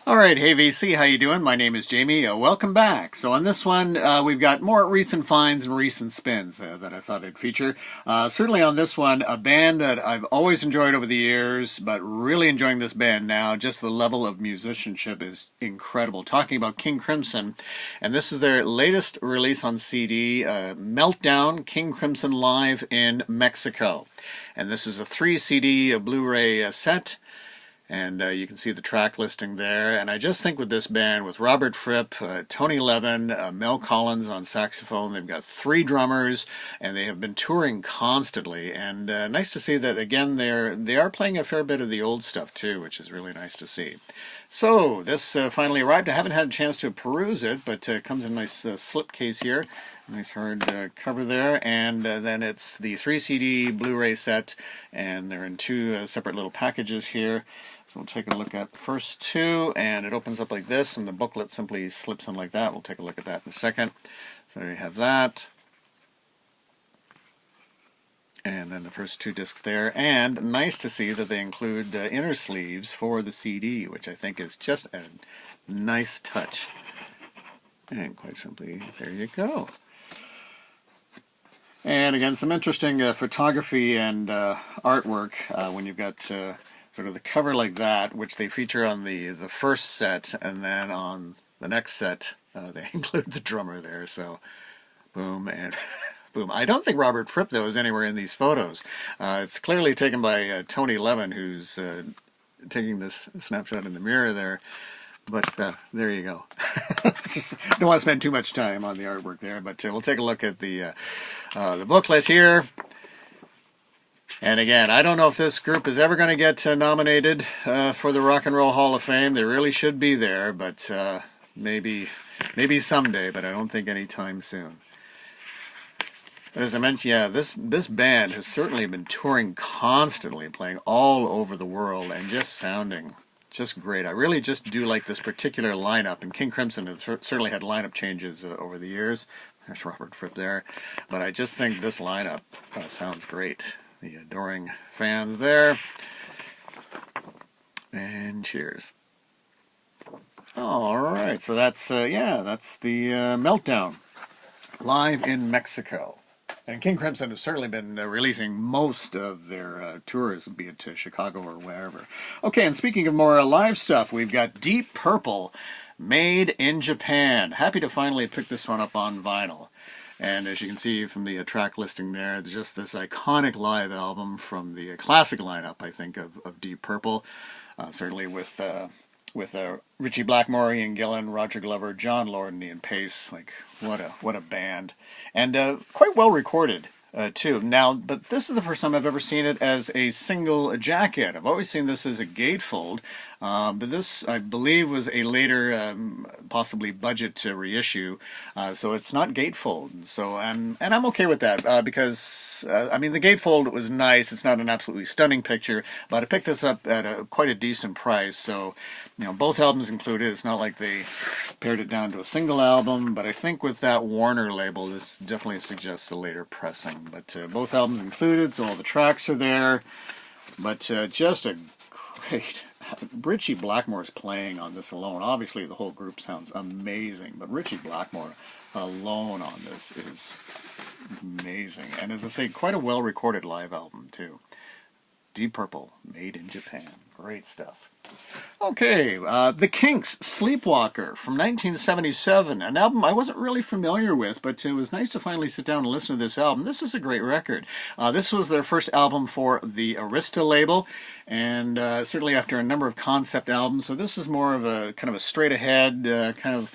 Alright, hey VC, how you doing? My name is Jamie. Welcome back. So on this one, we've got more recent finds and recent spins that I thought I'd feature. Certainly on this one, a band that I've always enjoyed over the years, but really enjoying this band now. Just the level of musicianship is incredible. Talking about King Crimson, and this is their latest release on CD, Meltdown, King Crimson Live in Mexico. And this is a 3 CD Blu-ray set. And you can see the track listing there. And I just think with this band, with Robert Fripp, Tony Levin, Mel Collins on saxophone, they've got 3 drummers, and they have been touring constantly. And nice to see that, again, they are playing a fair bit of the old stuff, too, which is really nice to see. So, this finally arrived. I haven't had a chance to peruse it, but it comes in a nice slipcase here. Nice hard cover there. And then it's the 3 CD Blu-ray set, and they're in 2 separate little packages here. So we'll take a look at the first 2, and it opens up like this, and the booklet simply slips in like that. We'll take a look at that in a second. So there you have that. And then the first 2 discs there. And nice to see that they include inner sleeves for the CD, which I think is just a nice touch. And quite simply, there you go. And again, some interesting photography and artwork when you've got sort of the cover like that, which they feature on the first set, and then on the next set they include the drummer there. So boom and boom. I don't think Robert Fripp, though, is anywhere in these photos. It's clearly taken by Tony Levin, who's taking this snapshot in the mirror there. But there you go. Don't want to spend too much time on the artwork there, but we'll take a look at the booklet here. And again, I don't know if this group is ever going to get nominated for the Rock and Roll Hall of Fame. They really should be there, but maybe someday, but I don't think anytime soon. But as I mentioned, yeah, this band has certainly been touring constantly, playing all over the world, and just sounding just great. I really just do like this particular lineup, and King Crimson has certainly had lineup changes over the years. There's Robert Fripp there. But I just think this lineup sounds great. The adoring fans there. And cheers. Alright, so that's, that's the Meltdown, live in Mexico. And King Crimson has certainly been releasing most of their tours, be it to Chicago or wherever. Okay, and speaking of more live stuff, we've got Deep Purple, made in Japan. Happy to finally pick this one up on vinyl. And as you can see from the track listing there, just this iconic live album from the classic lineup, I think, of Deep Purple. Certainly with Ritchie Blackmore, Ian Gillan, Roger Glover, John Lord, and Ian Pace. Like, what a band. And quite well recorded, too. Now, but this is the first time I've ever seen it as a single jacket. I've always seen this as a gatefold. But this, I believe, was a later, possibly budget reissue, so it's not gatefold. So, and I'm okay with that because I mean, the gatefold was nice. It's not an absolutely stunning picture, but I picked this up at quite a decent price. So, you know, both albums included. It's not like they pared it down to a single album, but I think with that Warner label, this definitely suggests a later pressing. But both albums included, so all the tracks are there. But just a great. Ritchie Blackmore's playing on this alone. Obviously, the whole group sounds amazing, but Ritchie Blackmore alone on this is amazing. And as I say, quite a well-recorded live album, too. Deep Purple, made in Japan. Great stuff. Okay, the Kinks, Sleepwalker from 1977, an album I wasn't really familiar with, but it was nice to finally sit down and listen to this album. This is a great record. This was their first album for the Arista label, and certainly after a number of concept albums, so this is more of a kind of a straight-ahead kind of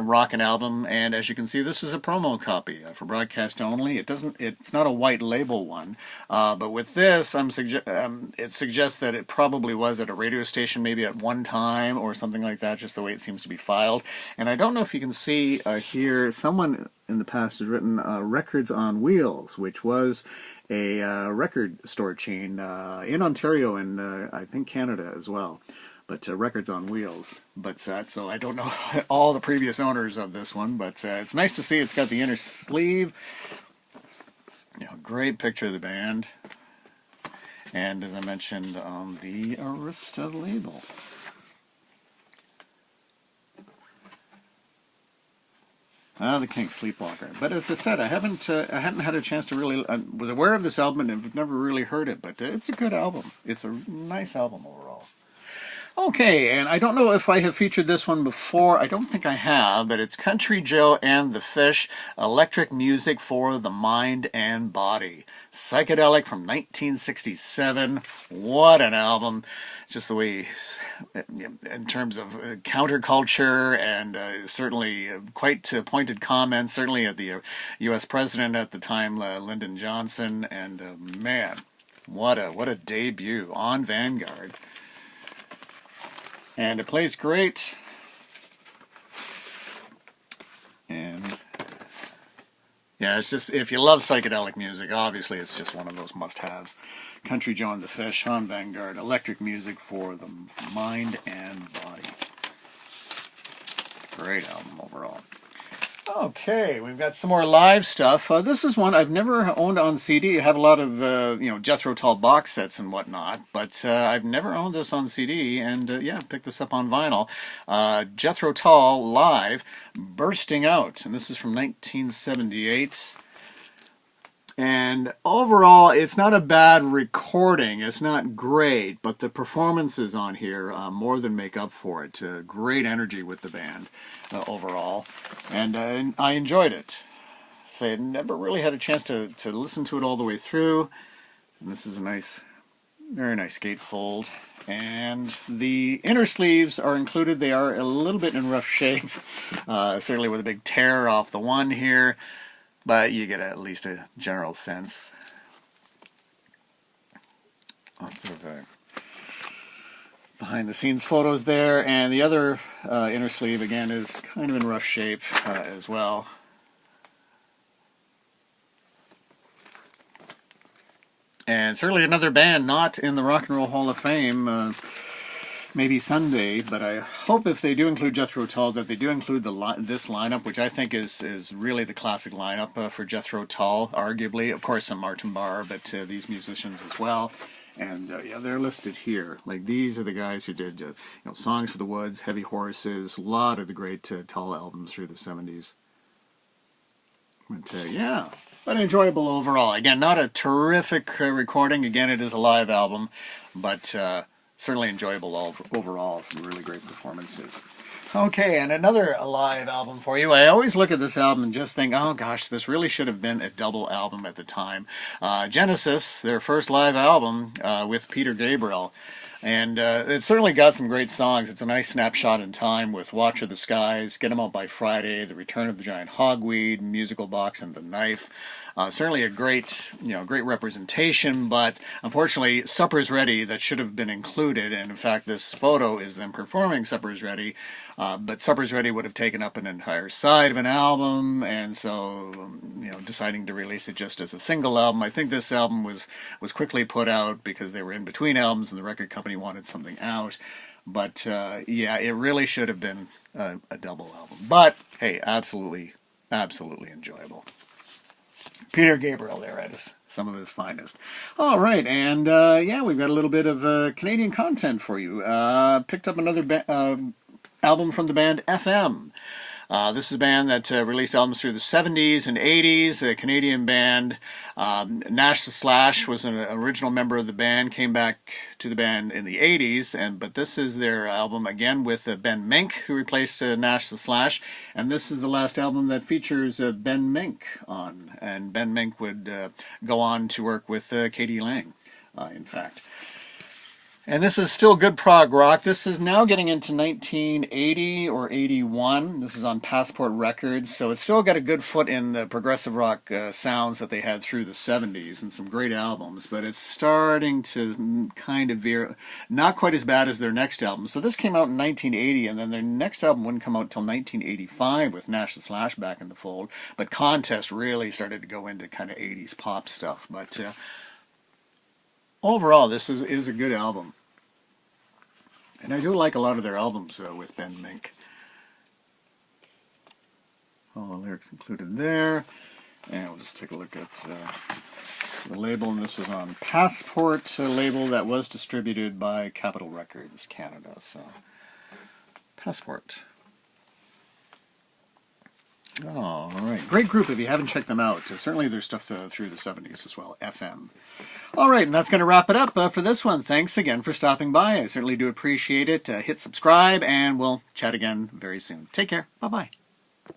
rockin' album. And as you can see, this is a promo copy for broadcast only. It's not a white label one, but with this, it suggests that it probably was at a radio station maybe at one time or something like that, just the way it seems to be filed. And I don't know if you can see here, someone in the past has written Records on Wheels, which was a record store chain in Ontario and I think Canada as well. But Records on Wheels. But so I don't know all the previous owners of this one, but it's nice to see it's got the inner sleeve. You know, great picture of the band. And as I mentioned, on the Arista label. The Kinks, Sleepwalker. But as I said, I hadn't had a chance to really. I was aware of this album and have never really heard it, but it's a good album. It's a nice album overall. Okay, and I don't know if I have featured this one before. I don't think I have, but it's Country Joe and the Fish, Electric Music for the Mind and Body. Psychedelic from 1967. What an album. Just the way, in terms of counterculture and certainly quite pointed comments, certainly at the U.S. president at the time, Lyndon Johnson, and man, what a debut on Vanguard. And it plays great. And yeah, it's just, if you love psychedelic music, obviously it's just one of those must-haves. Country Joe and the Fish on Vanguard. Electric music for the mind and body. Great album overall. Okay, we've got some more live stuff. This is one I've never owned on CD. I have a lot of, Jethro Tull box sets and whatnot, but I've never owned this on CD, and yeah, picked this up on vinyl. Jethro Tull live, Bursting Out, and this is from 1978. And overall, it's not a bad recording. It's not great, but the performances on here more than make up for it. Great energy with the band overall, and I enjoyed it. So I never really had a chance to listen to it all the way through. And this is a nice, very nice gatefold. And the inner sleeves are included. They are a little bit in rough shape, certainly with a big tear off the one here. But you get at least a general sense. Lots of behind-the-scenes photos there, and the other inner sleeve again is kind of in rough shape as well. And certainly another band not in the Rock and Roll Hall of Fame. Maybe someday, but I hope if they do include Jethro Tull that they do include this lineup, which I think is really the classic lineup for Jethro Tull, arguably. Of course, some Martin Barr, but these musicians as well. And yeah, they're listed here. Like, these are the guys who did Songs for the Woods, Heavy Horses, a lot of the great Tull albums through the 70s. But yeah, but enjoyable overall. Again, not a terrific recording. Again, it is a live album, but certainly enjoyable overall. Some really great performances. Okay, and another live album for you. I always look at this album and just think, oh gosh, this really should have been a double album at the time. Genesis, their first live album with Peter Gabriel. And it certainly got some great songs. It's a nice snapshot in time with Watch of the Skies, Get 'Em Out by Friday, The Return of the Giant Hogweed, Musical Box, and The Knife. Certainly a great representation, but unfortunately, Supper's Ready, that should have been included, and in fact, this photo is them performing Supper's Ready, but Supper's Ready would have taken up an entire side of an album, and so, deciding to release it just as a single album. I think this album was quickly put out because they were in between albums, and the record company wanted something out. But yeah, it really should have been a double album. But hey, absolutely enjoyable. Peter Gabriel there at some of his finest. All right, and yeah, we've got a little bit of Canadian content for you. Picked up another album from the band FM. This is a band that released albums through the 70s and 80s, a Canadian band. Nash the Slash was an original member of the band, came back to the band in the 80s, but this is their album again with Ben Mink, who replaced Nash the Slash, and this is the last album that features Ben Mink on, and Ben Mink would go on to work with Katie Lang, in fact. And this is still good prog rock. This is now getting into 1980 or 81. This is on Passport Records, so it's still got a good foot in the progressive rock sounds that they had through the 70s, and some great albums, but it's starting to kind of veer, not quite as bad as their next album. So this came out in 1980, and then their next album wouldn't come out until 1985 with Nash the Slash back in the fold, but Contest really started to go into kind of 80s pop stuff. But overall, this is a good album. And I do like a lot of their albums with Ben Mink. All the lyrics included there. And we'll just take a look at the label. And this was on Passport, a label that was distributed by Capitol Records Canada. So, Passport. Oh, all right. Great group if you haven't checked them out. Certainly there's stuff through the 70s as well, FM. All right, and that's going to wrap it up for this one. Thanks again for stopping by. I certainly do appreciate it. Hit subscribe, and we'll chat again very soon. Take care. Bye-bye.